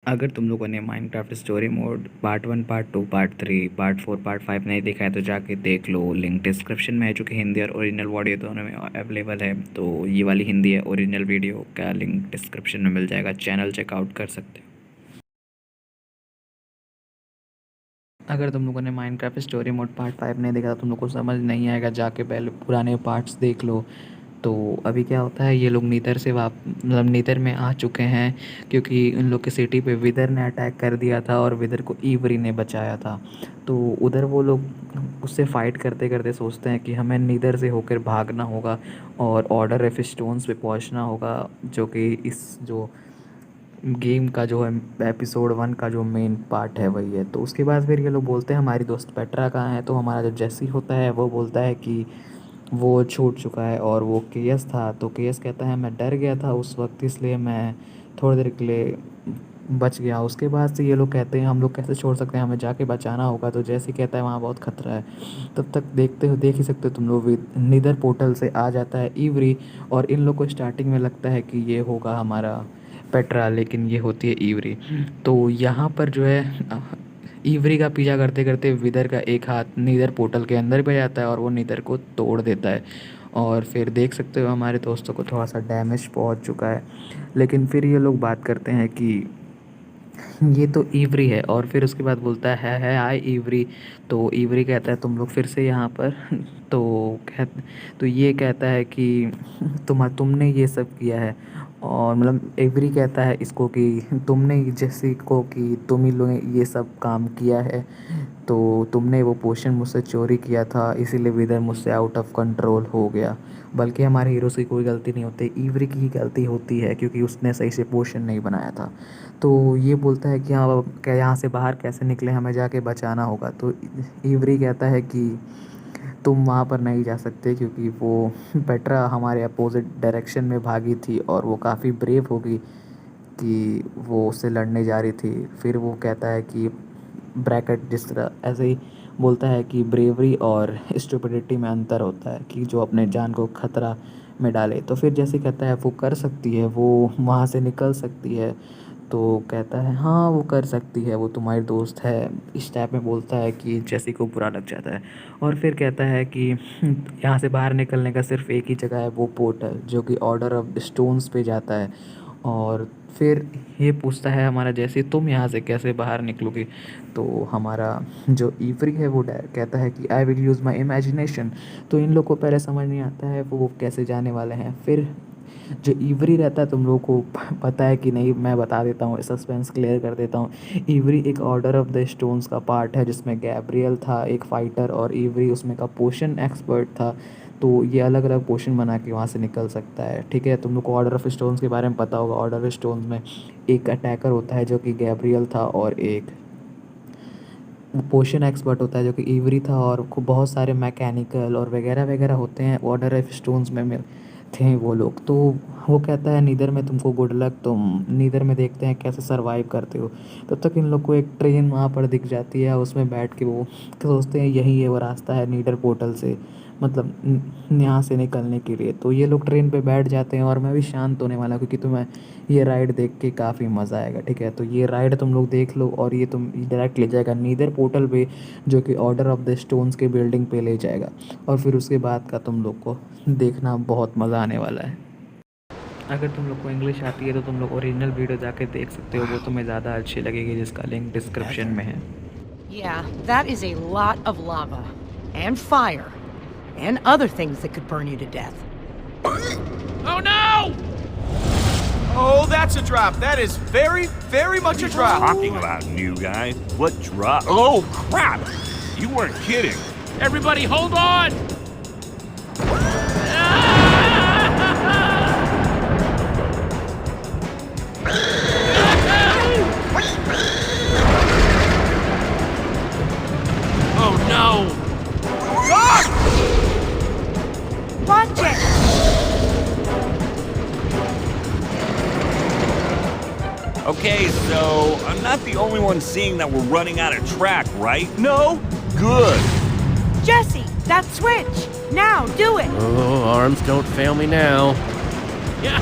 अगर तुम लोगों ने Minecraft story mode part 1, part 2, part 3, part 4, part 5 नहीं देखा है तो जाके देख लो। लिंक डिस्क्रिप्शन में है, जो कि हिंदी और ओरिजिनल ऑडियो दोनों में अवेलेबल है। तो ये वाली हिंदी है, ओरिजिनल वीडियो का लिंक डिस्क्रिप्शन में मिल जाएगा। चैनल चेकआउट कर सकते हो। अगर तुम लोगों ने माइनक्राफ्ट स्टोरी मोड पार्ट 5 नहीं देखा तो तुम लोग को समझ नहीं आएगा, जाके पहले पुराने पार्ट्स देख लो। तो अभी क्या होता है, ये लोग नीदर से मतलब नीदर में आ चुके हैं, क्योंकि उन लोग की सिटी पे विदर ने अटैक कर दिया था और विदर को ईवरी ने बचाया था। तो उधर वो लोग उससे फ़ाइट करते करते सोचते हैं कि हमें नीदर से होकर भागना होगा और ऑर्डर ऑफ स्टोन्स पे पहुंचना होगा, जो कि इस जो गेम का जो है एपिसोड 1 का जो मेन पार्ट है वही है। तो उसके बाद फिर ये लोग बोलते हैं हमारी दोस्त पेट्रा कहाँ है। तो हमारा जो जेसी होता है वो बोलता है कि वो छूट चुका है और वो केएस था। तो केएस कहता है मैं डर गया था उस वक्त, इसलिए मैं थोड़ी देर के लिए बच गया। उसके बाद से ये लोग कहते हैं हम लोग कैसे छोड़ सकते हैं, हमें जाके बचाना होगा। तो जैसे कहता है वहाँ बहुत खतरा है। तब तक देखते हो, देख ही सकते हो तुम लोग, निदर पोर्टल से आ जाता है ईवरी। और इन लोग को स्टार्टिंग में लगता है कि ये होगा हमारा पेट्रा, लेकिन ये होती है ईवरी। तो यहाँ पर जो है ईवरी का पीछा करते करते विदर का एक हाथ नीदर पोर्टल के अंदर भी जाता है और वो नीदर को तोड़ देता है। और फिर देख सकते हो हमारे दोस्तों को थोड़ा सा डैमेज पहुंच चुका है। लेकिन फिर ये लोग बात करते हैं कि ये तो ईवरी है, और फिर उसके बाद बोलता है आई ईवरी। तो ईवरी कहता है तुम लोग फिर से यहाँ पर तो कह तो ये कहता है कि तुमने ये सब किया है। और मतलब एवरी कहता है इसको कि तुमने जैसे को कि तुम ही लोग ने ये सब काम किया है। तो तुमने वो पोशन मुझसे चोरी किया था, इसीलिए विदर मुझसे आउट ऑफ कंट्रोल हो गया। बल्कि हमारे हीरोज़ की कोई गलती नहीं होती, ईवरी की ही गलती होती है, क्योंकि उसने सही से पोशन नहीं बनाया था। तो ये बोलता है कि हाँ क्या यहाँ से बाहर कैसे निकले, हमें जाके बचाना होगा। तो ईवरी कहता है कि तुम वहाँ पर नहीं जा सकते, क्योंकि वो पेट्रा हमारे अपोजिट डायरेक्शन में भागी थी और वो काफ़ी ब्रेव होगी कि वो उससे लड़ने जा रही थी। फिर वो कहता है कि ब्रैकेट जिस तरह ऐसे ही बोलता है कि ब्रेवरी और स्टुपिडिटी में अंतर होता है, कि जो अपने जान को खतरा में डाले। तो फिर जैसे कहता है वो कर सकती है, वो वहाँ से निकल सकती है। तो कहता है हाँ वो कर सकती है, वो तुम्हारी दोस्त है। इस टाइप में बोलता है कि जैसी को बुरा लग जाता है। और फिर कहता है कि यहाँ से बाहर निकलने का सिर्फ एक ही जगह है, वो पोर्टल जो कि ऑर्डर ऑफ स्टोन्स पे जाता है। और फिर ये पूछता है हमारा जैसे तुम यहाँ से कैसे बाहर निकलोगे। तो हमारा जो ईवरी है वो कहता है कि I will use my imagination. तो इन लोग को पहले समझ नहीं आता है वो कैसे जाने वाले हैं। फिर जो ईवरी रहता है, तुम लोगों को पता है कि नहीं, मैं बता देता हूँ, सस्पेंस क्लियर कर देता हूँ। ईवरी एक ऑर्डर ऑफ द स्टोन्स का पार्ट है, जिसमें गैब्रियल था एक फ़ाइटर और ईवरी उसमें का पोशन एक्सपर्ट था। तो ये अलग अलग पोशन बना के वहाँ से निकल सकता है। ठीक है, तुम लोग को ऑर्डर ऑफ स्टोन्स के बारे में पता होगा। ऑर्डर ऑफ स्टोन्स में एक अटैकर होता है जो कि गैब्रियल था, और एक पोशन एक्सपर्ट होता है जो कि ईवरी था, और खूब बहुत सारे मैकेनिकल और वगैरह वगैरह होते हैं ऑर्डर ऑफ स्टोन्स में थे वो लोग। तो वो कहता है नीदर में तुमको गुड लक, तुम नीदर में देखते हैं कैसे सरवाइव करते हो। तब तक इन लोग को एक ट्रेन वहाँ पर दिख जाती है, उसमें बैठ के वो सोचते हैं यही है वो रास्ता है नीडर पोर्टल से, मतलब यहाँ से निकलने के लिए। तो ये लोग ट्रेन पे बैठ जाते हैं और मैं भी शांत होने वाला हूँ, क्योंकि तुम्हें ये राइड देख के काफ़ी मज़ा आएगा। ठीक है, तो ये राइड तुम लोग देख लो और ये तुम डायरेक्ट ले जाएगा नीदर पोर्टल पे, जो कि ऑर्डर ऑफ द स्टोन्स के बिल्डिंग पे ले जाएगा। और फिर उसके बाद का तुम लोग को देखना बहुत मज़ा आने वाला है। अगर तुम लोग को इंग्लिश आती है तो तुम लोग ओरिजिनल वीडियो जाके देख सकते हो, वो तुम्हें ज़्यादा अच्छी लगेगी, जिसका लिंक डिस्क्रिप्शन में है। Yeah, that is a lot of lava. And fire. And other things that could burn you to death. Oh no! Oh, that's a drop. That is very, very much a drop. Talking about new guy. What drop? Oh crap! You weren't kidding. Everybody, hold on! Oh no! Watch it! Okay, so I'm not the only one seeing that we're running out of track, right? No? Good. Jesse, that switch! Now, do it! Oh, arms don't fail me now. Yeah!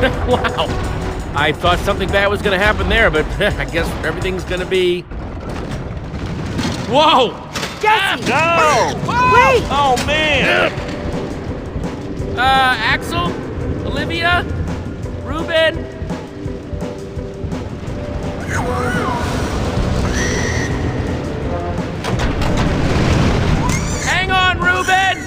Wow. I thought something bad was gonna happen there, but I guess everything's gonna be... Whoa! Jesse! No! Wait! Oh, man! Axel? Olivia? Ruben? Hang on, Ruben!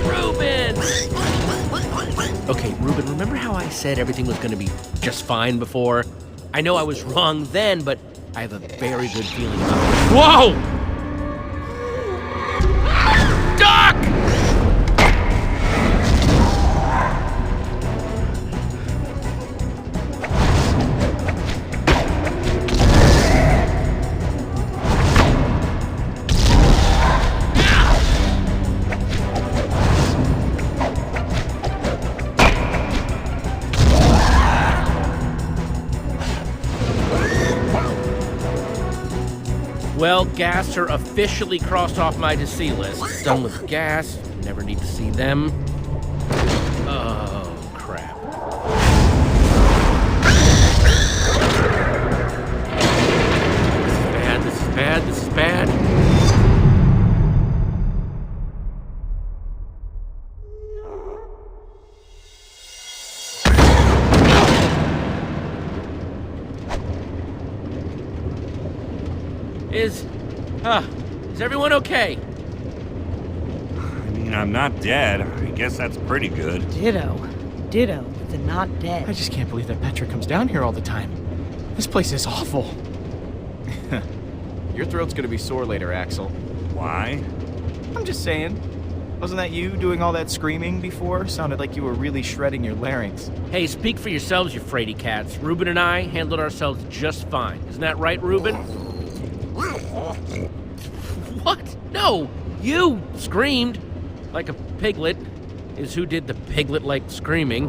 Ruben! Okay, Ruben, remember how I said everything was gonna be just fine before? I know I was wrong then, but I have a very good feeling about it. Whoa! Doc! Well, gas are officially crossed off my to see list. Done with gas. Never need to see them. Oh, crap. This is bad, this is bad, this is bad. Is everyone okay? I mean, I'm not dead. I guess that's pretty good. Ditto. Ditto. The not dead. I just can't believe that Petra comes down here all the time. This place is awful. Your throat's gonna be sore later, Axel. Why? I'm just saying. Wasn't that you doing all that screaming before? Sounded like you were really shredding your larynx. Hey, speak for yourselves, you fraidy cats. Ruben and I handled ourselves just fine. Isn't that right, Ruben? What? No! You screamed like a piglet. Is who did the piglet-like screaming.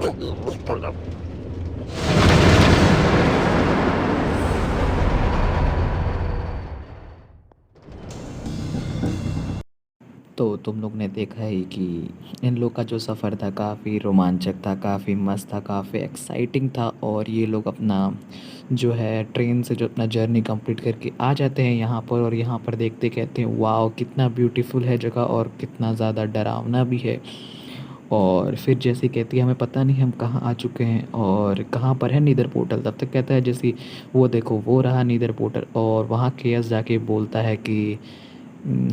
तो तुम लोग ने देखा ही कि इन लोग का जो सफ़र था काफ़ी रोमांचक था, काफ़ी मस्त था, काफ़ी एक्साइटिंग था और ये लोग अपना जो है ट्रेन से जो अपना जर्नी कंप्लीट करके आ जाते हैं यहाँ पर और यहाँ पर देखते कहते हैं वाओ कितना ब्यूटीफुल है जगह और कितना ज़्यादा डरावना भी है। और फिर जैसे कहती है हमें पता नहीं हम कहाँ आ चुके हैं और कहाँ पर है नीदर पोर्टल। तब तक कहता है जैसे वो देखो वो रहा नीदर पोर्टल और वहाँ केएस जाके बोलता है कि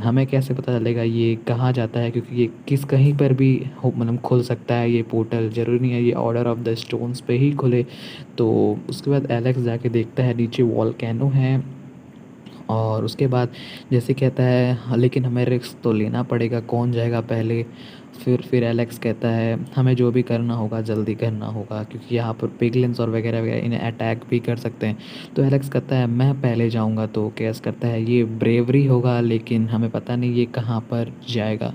हमें कैसे पता चलेगा ये कहाँ जाता है क्योंकि ये किस कहीं पर भी हो मतलब खुल सकता है ये पोर्टल, ज़रूरी नहीं है ये ऑर्डर ऑफ द स्टोन्स पे ही खुले। तो उसके बाद एलेक्स जाके देखता है नीचे वॉल्केनो है और उसके बाद जैसे कहता है हाँ, लेकिन हमें रिस्क तो लेना पड़ेगा, कौन जाएगा पहले। फिर एलेक्स कहता है हमें जो भी करना होगा जल्दी करना होगा क्योंकि यहाँ पर पिगलिन्स और वगैरह वगैरह इन्हें अटैक भी कर सकते हैं। तो एलेक्स कहता है मैं पहले जाऊँगा तो केएस करता है ये ब्रेवरी होगा लेकिन हमें पता नहीं ये कहाँ पर जाएगा।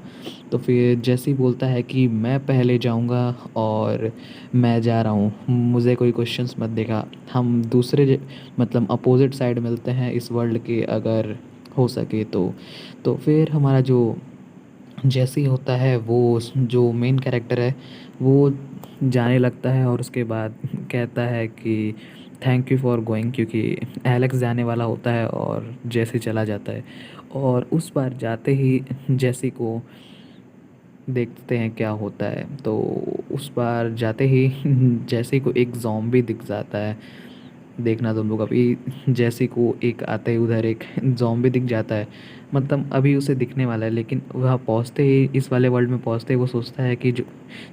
तो फिर जैसे बोलता है कि मैं पहले जाऊँगा और मैं जा रहा हूँ, मुझे कोई क्वेश्चंस मत देगा, हम दूसरे मतलब अपोजिट साइड मिलते हैं इस वर्ल्ड के अगर हो सके तो फिर हमारा जो जैसे ही होता है वो जो मेन कैरेक्टर है वो जाने लगता है और उसके बाद कहता है कि थैंक यू फॉर गोइंग क्योंकि एलेक्स जाने वाला होता है और जैसे चला जाता है। और उस बार जाते ही जैसी को देखते हैं क्या होता है। तो उस बार जाते ही जैसी को एक ज़ॉम्बी दिख जाता है। देखना तुम लोग अभी जैसी को एक आते ही उधर एक ज़ॉम्बी दिख जाता है, मतलब अभी उसे दिखने वाला है लेकिन वह पहुँचते ही इस वाले वर्ल्ड में पहुँचते ही वो सोचता है कि जो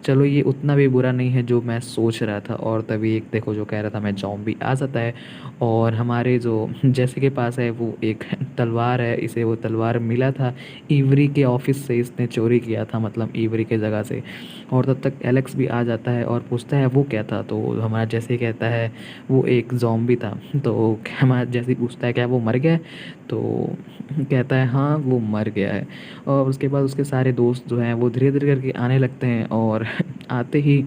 चलो ये उतना भी बुरा नहीं है जो मैं सोच रहा था। और तभी एक देखो जो कह रहा था मैं ज़ॉम्बी आ जाता है और हमारे जो जैसे के पास है वो एक तलवार है, इसे वो तलवार मिला था ईवरी के ऑफिस से, इसने चोरी किया था मतलब ईवरी के जगह से। और तब तक एलेक्स भी आ जाता है और पूछता है वो क्या था। तो हमारा जैसे कहता है वो एक ज़ॉम्बी था। तो हमारा जैसे पूछता है क्या वो मर गया है, तो कहता है हाँ वो मर गया है। और उसके बाद उसके सारे दोस्त जो हैं वो धीरे धीरे करके आने लगते हैं और आते ही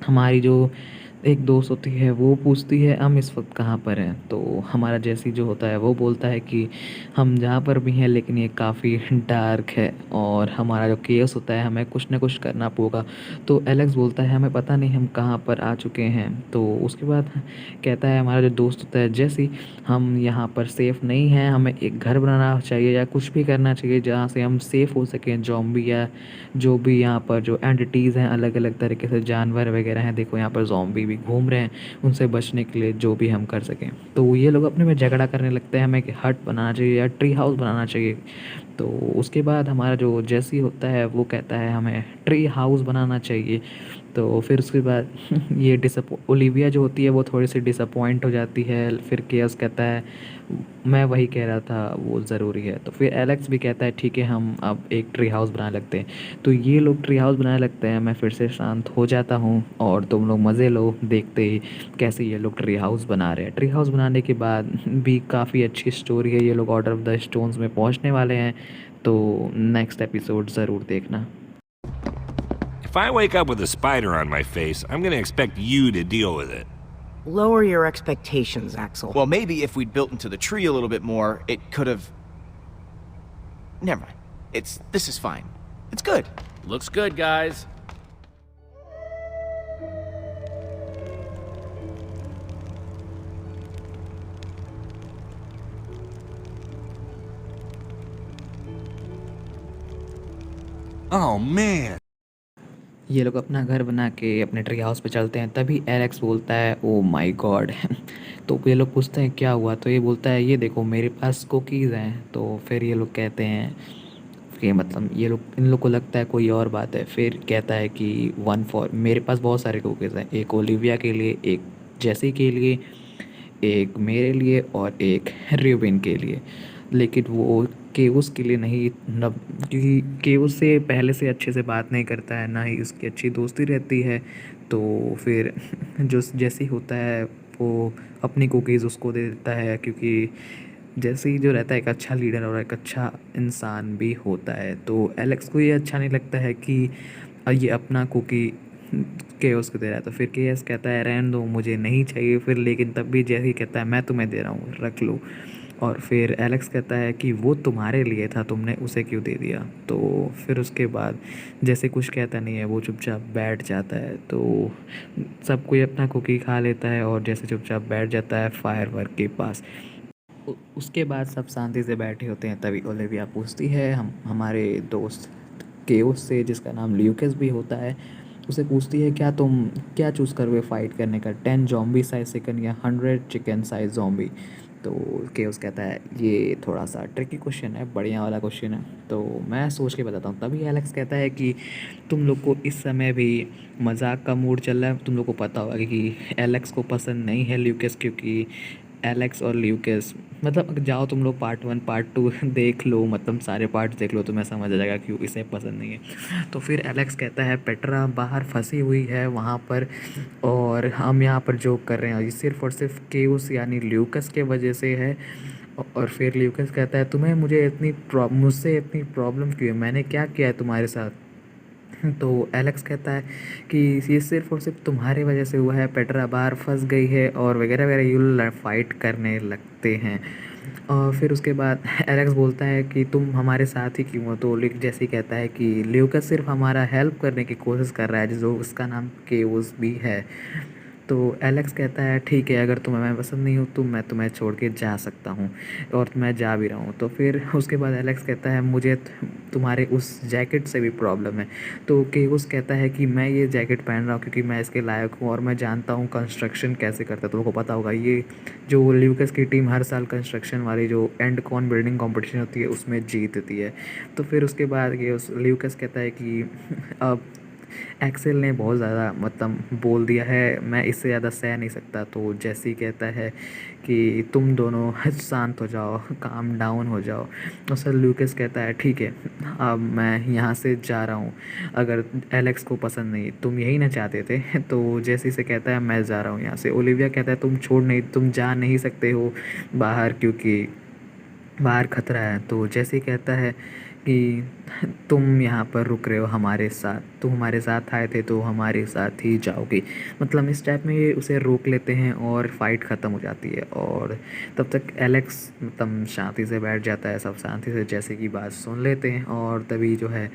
हमारी जो एक दोस्त होती है, वो पूछती है हम इस वक्त कहाँ पर हैं, तो हमारा जैसी जो होता है वो बोलता है कि हम जहाँ पर भी हैं लेकिन ये काफ़ी डार्क है और हमारा जो केस होता है हमें कुछ ना कुछ करना होगा। तो एलेक्स बोलता है हमें पता नहीं हम कहाँ पर आ चुके हैं। तो उसके बाद कहता है हमारा जो दोस्त होता है जैसी, हम यहाँ पर सेफ़ नहीं हैं, हमें एक घर बनाना चाहिए या कुछ भी करना चाहिए जहाँ से हम सेफ़ हो सकें ज़ॉम्बी या जो भी यहाँ पर जो एंटिटीज़ हैं, अलग अलग तरीके से जानवर वगैरह हैं, देखो यहाँ पर ज़ॉम्बी भी घूम रहे हैं, उनसे बचने के लिए जो भी हम कर सकें। तो ये लोग अपने में झगड़ा करने लगते हैं, हमें एक हट बनाना चाहिए या ट्री हाउस बनाना चाहिए। तो उसके बाद हमारा जो जेसी होता है वो कहता है हमें ट्री हाउस बनाना चाहिए। तो फिर उसके बाद ये ओलिविया जो होती है वो थोड़ी सी डिसअपॉइंट हो जाती है। फिर केयस कहता है मैं वही कह रहा था, वो ज़रूरी है। तो फिर एलेक्स भी कहता है ठीक है हम अब एक ट्री हाउस बनाने लगते हैं। तो ये लोग ट्री हाउस बनाने लगते हैं, मैं फिर से शांत हो जाता हूँ और तुम लोग मज़े लो देखते ही कैसे ये लोग ट्री हाउस बना रहे हैं। ट्री हाउस बनाने के बाद भी काफ़ी अच्छी स्टोरी है, ये लोग ऑर्डर ऑफ द स्टोन्स में पहुँचने वाले हैं। तो नेक्स्ट एपिसोड ज़रूर देखना। If I wake up with a spider on my face, I'm gonna expect you to deal with it. Lower your expectations, Axel. Well, maybe if we'd built into the tree a little bit more, it could have. Never mind. This is fine. It's good. Looks good, guys. Oh man. ये लोग अपना घर बना के अपने tree house पे चलते हैं, तभी एलेक्स बोलता है ओ माय गॉड। तो ये लोग पूछते हैं क्या हुआ, तो ये बोलता है ये देखो मेरे पास कुकीज़ हैं। तो फिर ये लोग कहते हैं कि मतलब ये लोग, इन लोग को लगता है कोई और बात है। फिर कहता है कि वन फॉर, मेरे पास बहुत सारे कुकीज़ हैं, एक ओलिविया के लिए, एक जेसी के लिए, एक मेरे लिए और एक र्यूबिन के लिए। लेकिन वो केवस के लिए नहीं, न, क्योंकि केवस से पहले से अच्छे से बात नहीं करता है, ना ही उसकी अच्छी दोस्ती रहती है। तो फिर जो जैसे ही होता है वो अपनी कुकीज़ उसको दे देता है, क्योंकि जैसे ही जो रहता है एक अच्छा लीडर और एक अच्छा इंसान भी होता है। तो एलेक्स को ये अच्छा नहीं लगता है कि ये अपना कुकी केओस को दे रहा है। तो फिर केओस कहता है रहने दो मुझे नहीं चाहिए, फिर लेकिन तब भी जैसे ही कहता है मैं तुम्हें दे रहा हूँ रख लो। और फिर एलेक्स कहता है कि वो तुम्हारे लिए था, तुमने उसे क्यों दे दिया। तो फिर उसके बाद जैसे कुछ कहता नहीं है, वो चुपचाप बैठ जाता है। तो सब कोई अपना कुकी खा लेता है और जैसे चुपचाप बैठ जाता है फायर वर्क के पास। उसके बाद सब शांति से बैठे होते हैं, तभी ओलिविया पूछती है हमारे दोस्त केओस से, जिसका नाम ल्यूकस भी होता है, उसे पूछती है क्या तुम क्या चूज़ करोगे फ़ाइट करने का, 10 ज़ॉम्बी साइज़ चिकन या 100 चिकन साइज़ ज़ॉम्बी। तो केओस कहता है ये थोड़ा सा ट्रिकी क्वेश्चन है, बढ़िया वाला क्वेश्चन है, तो मैं सोच के बताता हूँ। तभी एलेक्स कहता है कि तुम लोग को इस समय भी मजाक का मूड चल रहा है। तुम लोग को पता होगा कि एलेक्स को पसंद नहीं है ल्यूकस, क्योंकि एलेक्स और ल्यूकस, मतलब जाओ तुम लोग पार्ट 1 पार्ट 2 देख लो, मतलब सारे पार्ट देख लो, तुम्हें समझ आ जाएगा क्यों इसे पसंद नहीं है। तो फिर एलेक्स कहता है पेट्रा बाहर फंसी हुई है वहाँ पर और हम यहाँ पर जोक कर रहे हैं, ये सिर्फ़ और सिर्फ केओस यानी ल्यूकस के वजह से है। और फिर ल्यूकस कहता है तुम्हें मुझसे इतनी प्रॉब्लम क्यों है, मैंने क्या किया है तुम्हारे साथ। तो एलेक्स कहता है कि ये सिर्फ़ और सिर्फ तुम्हारी वजह से हुआ है, पेट्रा बाहर फंस गई है और वगैरह वगैरह, ये फाइट करने लगते हैं। और फिर उसके बाद एलेक्स बोलता है कि तुम हमारे साथ ही क्यों हो। तो जैसे ही कहता है कि ल्यूकस सिर्फ हमारा हेल्प करने की कोशिश कर रहा है, जो उसका नाम केओस भी है। तो एलेक्स कहता है ठीक है अगर तुम्हें मैं पसंद नहीं हूँ तो मैं तुम्हें छोड़ के जा सकता हूँ, और मैं जा भी रहा हूँ। तो फिर उसके बाद एलेक्स कहता है मुझे तुम्हारे उस जैकेट से भी प्रॉब्लम है। तो केओस कहता है कि मैं ये जैकेट पहन रहा हूँ क्योंकि मैं इसके लायक हूँ और मैं जानता हूँ कंस्ट्रक्शन कैसे करता है। तुमको पता होगा ये जो ल्यूकस की टीम हर साल कंस्ट्रक्शन वाली जो एंड कॉन बिल्डिंग कॉम्पिटिशन होती है उसमें जीतती है। तो फिर उसके बाद ल्यूकस कहता है कि अब एक्सेल ने बहुत ज़्यादा मतलब बोल दिया है, मैं इससे ज़्यादा सह नहीं सकता। तो जैसी कहता है कि तुम दोनों शांत हो जाओ, काम डाउन हो जाओ। और सर ल्यूकस कहता है ठीक है अब मैं यहाँ से जा रहा हूँ, अगर एलेक्स को पसंद नहीं, तुम यही ना चाहते थे। तो जैसी से कहता है मैं जा रहा हूँ यहाँ से। ओलिविया कहता है तुम जा नहीं सकते हो बाहर, क्योंकि बाहर खतरा है। तो जैसे कहता है कि तुम यहाँ पर रुक रहे हो हमारे साथ, तुम हमारे साथ आए थे तो हमारे साथ ही जाओगे। मतलब इस टाइप में ये उसे रोक लेते हैं और फाइट ख़त्म हो जाती है। और तब तक एलेक्स मतलब शांति से बैठ जाता है, सब शांति से जैसे कि बात सुन लेते हैं। और तभी जो है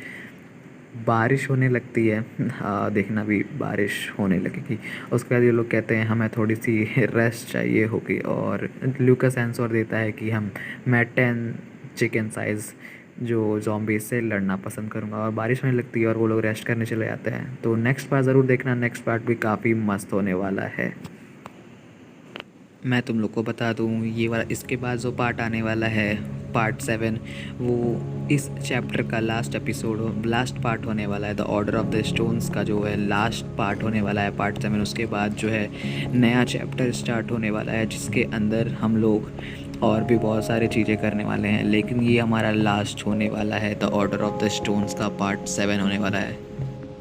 बारिश होने लगती है। देखना भी बारिश होने लगेगी। उसके बाद ये लोग कहते हैं हमें थोड़ी सी रेस्ट चाहिए होगी, और ल्यूकास आंसर देता है कि मैं 10 चिकन साइज़ जो ज़ॉम्बी से लड़ना पसंद करूँगा। और बारिश होने लगती है और वो लोग रेस्ट करने चले जाते हैं। तो नेक्स्ट पार्ट ज़रूर देखना, नेक्स्ट पार्ट भी काफ़ी मस्त होने वाला है। मैं तुम लोग को बता दूँ, ये वाला इसके बाद जो पार्ट आने वाला है पार्ट 7, वो इस चैप्टर का लास्ट पार्ट होने वाला है। The order of the stones का जो है लास्ट पार्ट होने वाला है पार्ट 7। उसके बाद जो है नया चैप्टर स्टार्ट होने वाला है, जिसके अंदर हम लोग और भी बहुत सारी चीज़ें करने वाले हैं। लेकिन ये हमारा लास्ट होने वाला है, the order of the stones का पार्ट 7 होने वाला है।